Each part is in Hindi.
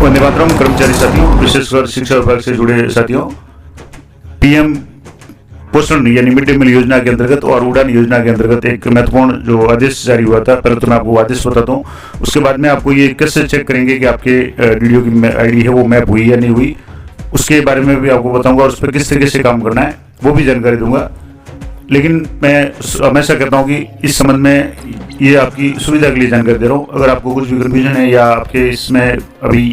वंदे मातरम। कर्मचारी साथियों, विशेषकर शिक्षा विभाग से जुड़े साथियों, पीएम पोषण यानी मिड डे मील योजना के अंतर्गत और उड़ान योजना के अंतर्गत एक महत्वपूर्ण जो आदेश जारी हुआ था, पहले तो मैं आपको आदेश बताता हूँ, उसके बाद में आपको ये कैसे चेक करेंगे कि आपके वीडियो की आईडी है वो मैप हुई या नहीं हुई, उसके बारे में भी आपको बताऊंगा और उस पर किस तरीके से काम करना है वो भी जानकारी दूंगा। लेकिन मैं हमेशा कहता हूँ कि इस संबंध में ये आपकी सुविधा के लिए जानकारी दे रहा हूँ। अगर आपको कुछ भी कन्फ्यूजन है या आपके इसमें अभी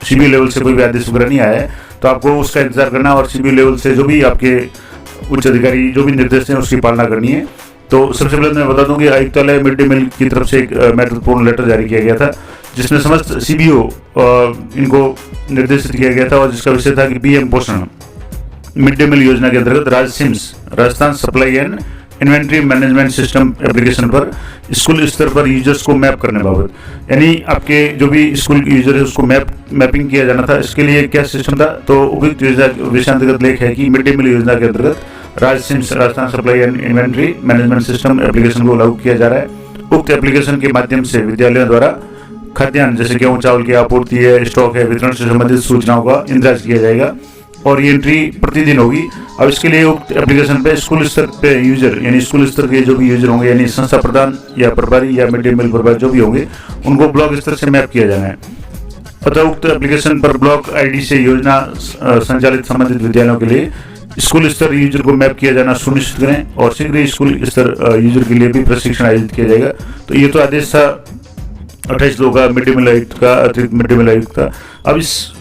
सीबीओ लेवल से कोई भी आदेश वगैरह नहीं आया है तो आपको उसका इंतजार करना और सीबीओ लेवल से जो भी आपके उच्च अधिकारी जो भी निर्देश हैं उसकी पालना करनी है। तो सबसे पहले मैं बता दूं कि आयुक्तालय मिड डे मील की तरफ से एक महत्वपूर्ण लेटर जारी किया गया था जिसमें समस्त सीबीओ इनको निर्देशित किया गया था और जिसका विषय था कि पीएम पोषण मिड डे मील योजना के अंतर्गत Rajasthan supply and inventory management system application पर स्कूल स्तर पर यूजर्स को मैप करने बाबत, यानी आपके जो भी स्कूल यूजर है उसको मैपिंग किया जाना था। इसके लिए क्या सिस्टम था, तो उपयुक्त विषयांतर्गत लेख है कि मिड डे मील योजना के अंतर्गत Rajasthan supply and inventory management system application को लागू किया जा रहा है। उक्त एप्लीकेशन के माध्यम से विद्यालयों द्वारा खाद्यान्न जैसे गेहूं चावल की आपूर्ति है, स्टॉक है, वितरण से संबंधित सूचनाओं का इंतजार किया जाएगा और ये एंट्री प्रतिदिन होगी। अब इसके लिए उक्त एप्लीकेशन पे स्कूल स्तर पे यूजर यानी स्कूल स्तर के जो भी यूजर होंगे यानी संस्था प्रधान या प्रभारी या मिड डे मील प्रभारी जो भी होंगे उनको ब्लॉक स्तर से मैप किया जाना है। अतः उक्त एप्लीकेशन पर ब्लॉक आईडी से योजना संचालित संबंधित विद्यालयों के लिए स्कूल स्तर यूजर को मैप किया जाना सुनिश्चित करें और शीघ्र ही स्कूल स्तर यूजर के लिए भी प्रशिक्षण आयोजित किया जाएगा। तो ये तो आदेश था 28 का मिड डे मील आयुक्त का, अतिरिक्त मिड डे मील आयुक्त का। अब इस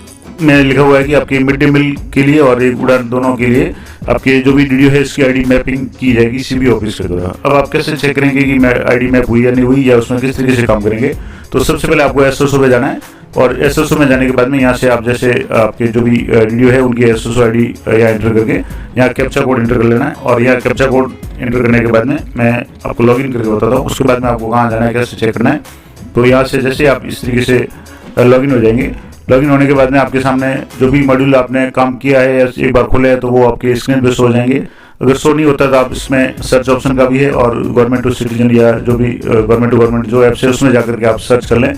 में लिखा हुआ है कि आपके मिड डे मील के लिए और एक उड़ान दोनों के लिए आपके जो भी वीडियो है इसकी आईडी मैपिंग की जाएगी सीबीओ ऑफिस के द्वारा। अब आप कैसे चेक करेंगे कि आईडी मैप हुई या नहीं हुई या उसमें किस तरीके से काम करेंगे, तो सबसे पहले आपको एसएसओ में जाना है और एसएसओ में जाने के बाद में यहाँ से आप जैसे आपके जो भी वीडियो है उनकी एसएसओ आईडी यहाँ एंटर करके यहाँ कैप्चा कोड एंटर कर लेना है और यहाँ कैप्चा कोड एंटर करने के बाद में मैं आपको लॉगिन करके बताता हूँ। उसके बाद में आपको कहाँ जाना है, कैसे चेक करना है। तो यहाँ से जैसे आप इस तरीके से लॉगिन हो जाएंगे, लॉगिन होने के बाद में आपके सामने जो भी मॉड्यूल आपने काम किया है एक बार खोले है तो वो आपके स्क्रीन पे शो हो जाएंगे। अगर शो नहीं होता तो आप इसमें सर्च ऑप्शन का भी है और गवर्नमेंट टू सिटीजन या जो भी गवर्नमेंट टू गवर्नमेंट जो ऐप्स है उसमें जाकर के आप सर्च कर लें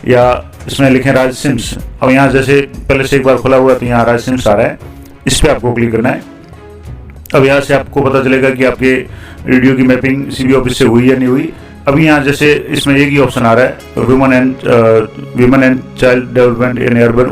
या इसमें लिखें राज सिम्स। अब यहाँ जैसे पहले से एक बार खुला हुआ तो यहाँ राज सिम्स आ रहा है, इस पर आपको क्लिक करना है। अब यहाँ से आपको पता चलेगा कि आपके वीडियो की मैपिंग सीबीओ ऑफिस से हुई या नहीं हुई। अभी यहाँ जैसे इसमें एक ही ऑप्शन आ रहा है women and child development in urban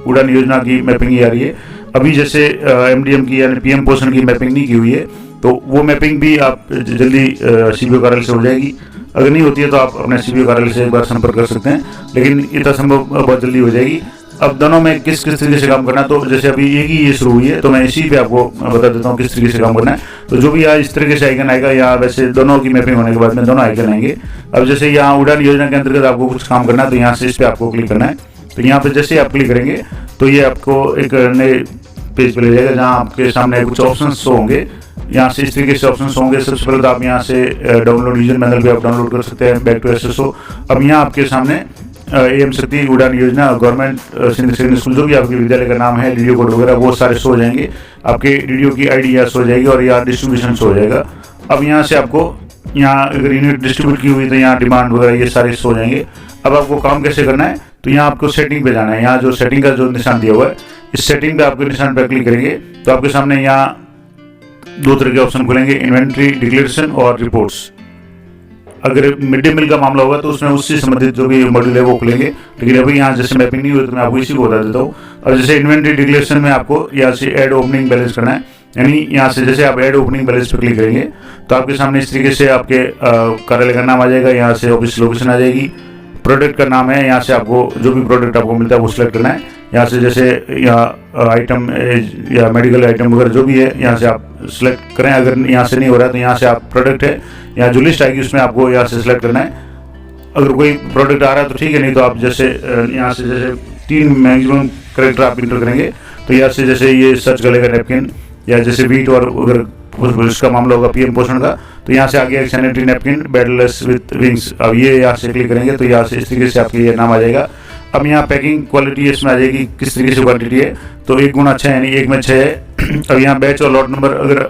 उड़ान योजना की मैपिंग ही आ रही है। अभी जैसे एमडीएम की यानी पीएम पोषण की मैपिंग नहीं की हुई है तो वो मैपिंग भी आप जल्दी सीबीओ कार्यालय से हो जाएगी। अगर नहीं होती है तो आप अपने सीबीओ कार्यालय से एक बार संपर्क कर सकते हैं, लेकिन इतना संभव बहुत जल्दी हो जाएगी। अब दोनों में किस तरीके से काम करना, तो जैसे अभी एक ही ये शुरू हुई है तो मैं इसी पे आपको बता देता हूँ किस तरीके से काम करना है। तो जो भी यहाँ इस तरीके से आइकन आएगा या वैसे दोनों की मैपिंग होने के बाद में दोनों आइकन आएंगे। अब जैसे यहाँ उड़ान योजना के अंतर्गत आपको कुछ काम करना है तो यहाँ से इस पर आपको क्लिक करना है। तो यहाँ पे जैसे आप क्लिक करेंगे तो ये आपको एक नए पेज पे ले जाएगा जहाँ आपके सामने कुछ ऑप्शन शो होंगे। यहाँ से इस तरीके से ऑप्शन होंगे। सबसे पहले तो आप यहाँ से डाउनलोड यूजर मैनुअल भी आप डाउनलोड कर सकते हैं, बैक टू एसएसओ। अब यहाँ आपके सामने एम शक्ति उड़ान योजना गवर्नमेंट सीनियर स्कूल जो भी आपके विद्यालय का नाम है, डीडीओ कोड वगैरह वो सारे शो हो जाएंगे। आपके डीडीओ की आईडी यहाँ शो हो जाएगी और यहाँ डिस्ट्रीब्यूशन शो हो जाएगा। अब यहाँ से आपको यहाँ अगर यूनिट डिस्ट्रीब्यूट की हुई तो यहाँ डिमांड वगैरह ये सारे शो हो जाएंगे। अब आपको काम कैसे करना है, तो यहाँ आपको सेटिंग पे जाना है। यहाँ जो सेटिंग का जो निशान दिया हुआ है इस सेटिंग पे आपके निशान पर क्लिक करेंगे तो आपके सामने यहाँ दो तरह के ऑप्शन खुलेंगे, इन्वेंट्री डिक्लेरेशन और रिपोर्ट्स। अगर मिड डे मील का मामला होगा तो उसमें उससे संबंधित जो भी मॉड्यूल है वो खुलेंगे, लेकिन अभी यहाँ जैसे मैपिंग नहीं हुई तो मैं आपको इसी को बता देता हूँ। और जैसे इन्वेंट्री डिक्लेरेशन में आपको यहाँ से ऐड ओपनिंग बैलेंस करना है, यानी यहाँ से जैसे आप ऐड ओपनिंग बैलेंस पर क्लिक करेंगे तो आपके सामने इस तरीके से आपके कार्यालय का नाम आ जाएगा। यहाँ से ऑफिस लोकेशन आ जाएगी, प्रोडक्ट का नाम है, यहाँ से आपको जो भी प्रोडक्ट आपको मिलता है वो सिलेक्ट करना है। यहाँ से जैसे यहाँ आइटम या मेडिकल आइटम वगैरह जो भी है यहाँ से आप सिलेक्ट करें। अगर यहाँ से नहीं हो रहा है तो यहाँ से आप प्रोडक्ट है, यहाँ जो लिस्ट आएगी उसमें आपको यहाँ से सिलेक्ट करना है। अगर कोई प्रोडक्ट आ रहा है तो ठीक है, नहीं तो आप जैसे यहाँ से जैसे 3 मैक्सिमम करेक्टर आप इंटर करेंगे तो यहाँ से जैसे ये सर्च करेगा नैपकिन या जैसे वीट और अगर इसका मामला होगा पीएम पोषण का तो यहाँ से आगे सैनिटरी नैपकिन बेडलेस विथ विंग्स। अब ये यहाँ से क्लिक करेंगे तो यहाँ से इस तरीके से आपके ये नाम आ जाएगा। अब यहाँ पैकिंग क्वालिटी इसमें आ जाएगी किस तरीके से क्वांटिटी है, तो 1 गुना 6 यानी 1 में 6 है। अब यहाँ बैच और लॉट नंबर अगर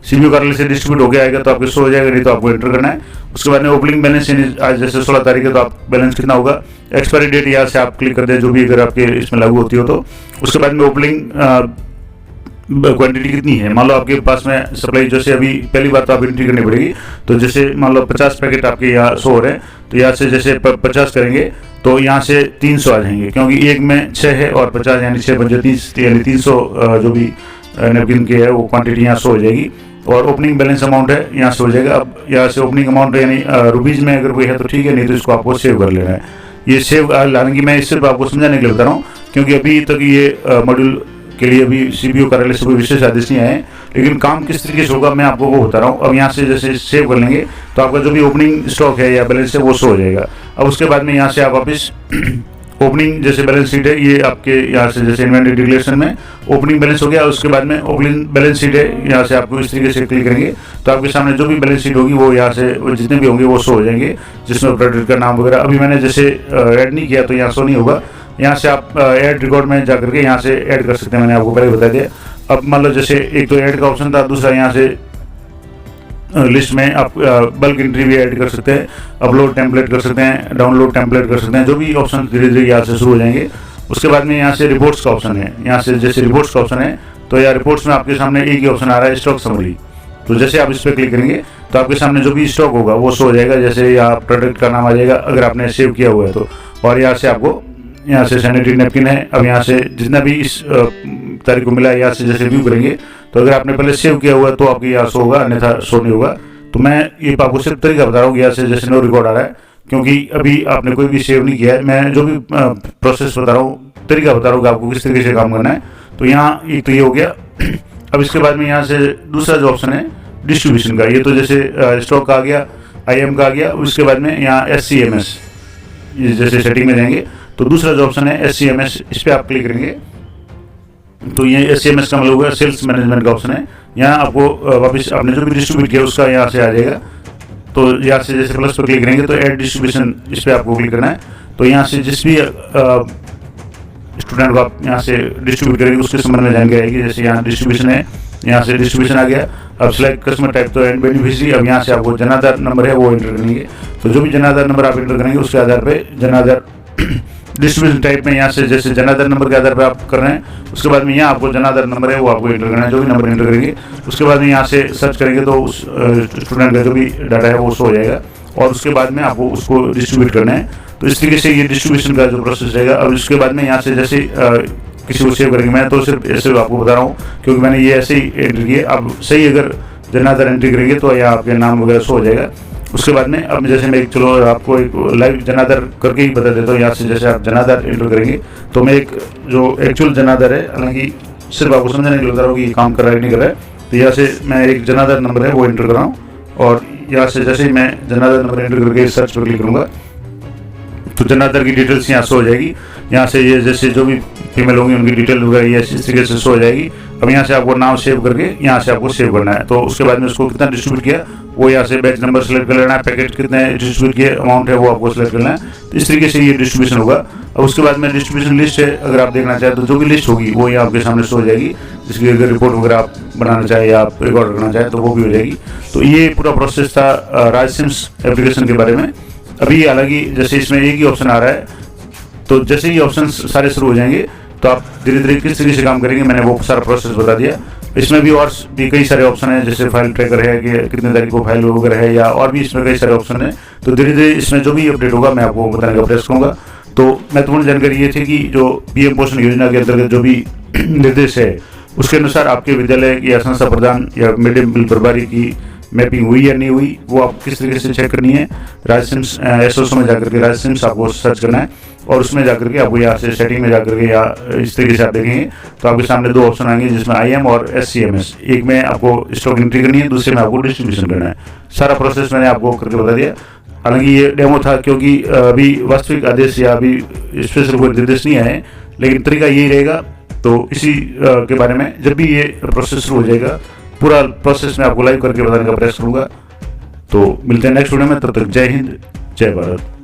सीबीओ कार्यालय से डिस्ट्रीब्यूट हो गया आएगा तो आपको शो हो जाएगा, नहीं तो आपको एंटर करना है। उसके बाद में ओपनिंग बैलेंस आज जैसे 16 तारीख है तो आप बैलेंस कितना होगा, एक्सपायरी डेट यहाँ से आप क्लिक कर दें जो भी अगर आपके इसमें लागू होती हो तो। उसके बाद में ओपनिंग क्वांटिटी कितनी है, मान लो आपके पास में सप्लाई जैसे अभी पहली बार तो आप एंट्री करनी पड़ेगी, तो जैसे मान लो 50 पैकेट आपके यहाँ शो हो रहे हैं, तो यहाँ से जैसे 50 करेंगे तो यहाँ से 300 आ जाएंगे, क्योंकि एक में 6 है और 50 यानी 6 बजे 30 यानी 300 जो भी नैपकिन की है वो क्वांटिटी यहाँ शो हो जाएगी। और ओपनिंग बैलेंस अमाउंट है यहाँ से हो जाएगा। अब यहाँ से ओपनिंग अमाउंट यानी रुपीज़ में अगर कोई है तो ठीक है, नहीं तो इसको आपको सेव कर लेना है। ये सेव हालांकि मैं सिर्फ आपको समझाने के लिए बता रहा हूँ, क्योंकि अभी तक ये मॉड्यूल के लिए अभी सीबीओ कार्यालय से कोई विशेष आदेश नहीं आए, लेकिन काम किस तरीके से होगा मैं आपको वो बता रहा हूँ। अब यहाँ से जैसे सेव कर लेंगे तो आपका जो भी ओपनिंग स्टॉक है या बैलेंस है वो शो हो जाएगा। अब उसके बाद में यहाँ से आप वापस ओपनिंग जैसे बैलेंस शीट है ये आपके यहाँ से जैसे इन्वेंटरी डिक्लेरेशन में ओपनिंग बैलेंस हो गया, उसके बाद में ओपनिंग बैलेंस शीट है, यहाँ से आपको इस तरीके से क्लिक करेंगे तो आपके सामने जो भी बैलेंस शीट होगी वो यहाँ से जितने भी होंगे वो शो हो जाएंगे, जिसमें प्रोडक्ट का नाम वगैरह। अभी मैंने जैसे ऐड नहीं किया तो यहाँ शो नहीं होगा। यहाँ से आप ऐड रिकॉर्ड में जा करके यहाँ से ऐड कर सकते हैं, मैंने आपको पहले बता दिया। अब मान लो जैसे एक तो ऐड का ऑप्शन था, दूसरा यहाँ से लिस्ट में आप बल्क एंट्री भी ऐड कर सकते हैं, अपलोड टेम्पलेट कर सकते हैं, डाउनलोड टेम्पलेट कर सकते हैं, जो भी ऑप्शन धीरे धीरे यहाँ से शुरू हो जाएंगे। उसके बाद में यहाँ से रिपोर्ट्स का ऑप्शन है, यहाँ से जैसे रिपोर्ट्स का ऑप्शन है तो यहाँ रिपोर्ट्स में आपके सामने एक ही ऑप्शन आ रहा है स्टॉक समरी। तो जैसे आप इस पर क्लिक करेंगे तो आपके सामने जो भी स्टॉक होगा वो शो हो जाएगा, जैसे यहाँ प्रोडक्ट का नाम आ जाएगा अगर आपने सेव किया हुआ है तो। और यहाँ से आपको यहाँ से सैनिटरी नैपकिन है, अब यहाँ से जितना भी इस तारीख को मिला है यहाँ से जैसे व्यू करेंगे तो अगर आपने पहले सेव किया हुआ है तो आपके यहाँ शो होगा, अन्यथा शो नहीं होगा। तो मैं ये आपको सिर्फ तरीका बता रहा हूँ, यहाँ से जैसे नो रिकॉर्ड आ रहा है क्योंकि अभी आपने कोई भी सेव नहीं किया है। मैं जो भी प्रोसेस बता रहा हूँ, तरीका बता रहा हूँ कि आपको किस तरीके से काम करना है। तो यहाँ एक तो ये हो गया। अब इसके बाद में यहाँ से दूसरा जो ऑप्शन है डिस्ट्रीब्यूशन का, ये तो जैसे स्टॉक का आ गया, IM का आ गया। उसके बाद में यहाँ SCMS जैसे सेटिंग में जाएंगे तो दूसरा जो ऑप्शन है SCMS, इस पर आप क्लिक करेंगे तो ये SCMS का मतलब होगा सेल्स मैनेजमेंट का ऑप्शन है। यहाँ आपको वापस आपने जो भी डिस्ट्रीब्यूट किया उसका यहाँ से आ जाएगा। तो यहाँ से जैसे प्लस पर क्लिक करेंगे तो ऐड डिस्ट्रीब्यूशन, इस पर आपको क्लिक करना है। तो यहाँ से जिस भी स्टूडेंट को आप यहाँ से डिस्ट्रीब्यूट करेंगे उसके संबंध में जानकारी आएगी। जैसे यहाँ डिस्ट्रीब्यूशन है, यहाँ से डिस्ट्रीब्यूशन आ गया। अब सिलेक्ट कस्टमर टाइप तो एंड बेनिफिशियरी, अब यहाँ से आपको जन आधार नंबर है वो एंटर करेंगे। तो जो भी जन आधार नंबर आप एंटर करेंगे उसके आधार पर जन आधार डिस्ट्रीब्यूशन टाइप में यहाँ से जैसे जन आधार नंबर के आधार पर आप कर रहे हैं। उसके बाद में यहाँ आपको जन आधार नंबर है वो आपको एंटर करना है, जो भी नंबर एंटर करेंगे उसके बाद में यहाँ से सर्च करेंगे तो उस स्टूडेंट का जो भी डाटा है वो शो हो जाएगा और उसके बाद में आपको उसको डिस्ट्रीब्यूट करना है। तो इस तरीके से ये डिस्ट्रीब्यूशन का जो प्रोसेस रहेगा। अब उसके बाद में यहाँ से जैसे किसी को सेव करेंगे, मैं तो सिर्फ ऐसे आपको बता रहा हूँ क्योंकि मैंने ये ऐसे ही एंट्री किया। अब सही अगर जन आधार एंट्री करेंगे तो यहाँ आपके नाम वगैरह शो हो जाएगा। उसके बाद में अब जैसे मैं चलो आपको एक लाइव जनाधार करके ही बता देता हूँ। यहाँ से जैसे आप जनाधार एंटर करेंगे तो मैं एक जो एक्चुअल जनाधार है, हालांकि सिर्फ आपको समझाने के लिए बता रहा हूँ कि काम कर रहा है नहीं कर रहा है। तो यहाँ से मैं एक जनाधार नंबर है वो एंटर कर रहा हूँ और यहाँ से जैसे ही मैं जनाधार नंबर एंटर करके सर्च पर क्लिक करूँगा तो जनाधार की डिटेल्स यहाँ शो हो जाएगी। यहाँ से ये जैसे जो भी फीमेल होंगी उनकी डिटेल वगैरह ये इस तरीके से शो हो जाएगी। अब यहाँ से आपको नाम सेव करके यहाँ से आपको सेव करना है। तो उसके बाद में उसको कितना डिस्ट्रीब्यूट किया वो यहाँ से बैच नंबर सेलेक्ट कर लेना है, पैकेट कितने डिस्ट्रीब्यूट किए अमाउंट है वो आपको सेलेक्ट करना है। तो इस तरीके से ये डिस्ट्रीब्यूशन होगा। अब उसके बाद में डिस्ट्रीब्यूशन लिस्ट है, अगर आप देखना चाहें तो जो भी लिस्ट होगी वो यहाँ आपके सामने शो हो जाएगी, जिसकी अगर रिपोर्ट वगैरह आप बनाना चाहे या आप रिकॉर्ड करना चाहें तो वो भी हो जाएगी। तो ये पूरा प्रोसेस था राजसिम्स एप्लीकेशन के बारे में। अभी हालांकि जैसे इसमें एक ही ऑप्शन आ रहा है, तो जैसे ही ऑप्शन सारे शुरू हो जाएंगे तो आप धीरे धीरे किस तरीके से काम करेंगे मैंने वो सारा प्रोसेस बता दिया। इसमें भी और भी कई सारे ऑप्शन हैं, जैसे फाइल ट्रैकर है कि कितने तारीख को फाइल वगैरह है, या और भी इसमें कई सारे ऑप्शन हैं। तो धीरे धीरे इसमें जो भी अपडेट होगा मैं आपको बताने का प्रयास करूँगा। तो महत्वपूर्ण जानकारी ये थी कि जो PM पोषण योजना के अंतर्गत जो भी निर्देश है उसके अनुसार आपके विद्यालय या संस्था प्रधान या मिड डे मील प्रभारी की मैपिंग हुई या नहीं हुई वो आप किस तरीके से चेक करनी है। राजसिम्स SOS में जाकर के राजसिम्स आपको सर्च करना है और उसमें जाकर के आपको यहाँ से सेटिंग में जाकर के या इस तरीके से आप देखेंगे तो आपके सामने दो ऑप्शन आएंगे जिसमें IM और SCMS। एक में आपको स्टॉक एंट्री करनी है, दूसरे में आपको डिस्ट्रीब्यूशन करना है। सारा प्रोसेस मैंने आपको करके बता दिया। हालांकि ये डेमो था क्योंकि अभी वास्तविक आदेश या अभी स्पेशल कोई निर्देश नहीं आए, लेकिन तरीका यही रहेगा। तो इसी के बारे में जब भी ये प्रोसेस शुरू हो जाएगा पूरा प्रोसेस मैं आपको लाइव करके बताने का प्रयास करूँगा। तो मिलते हैं नेक्स्ट वीडियो में, तब तक जय हिंद जय भारत।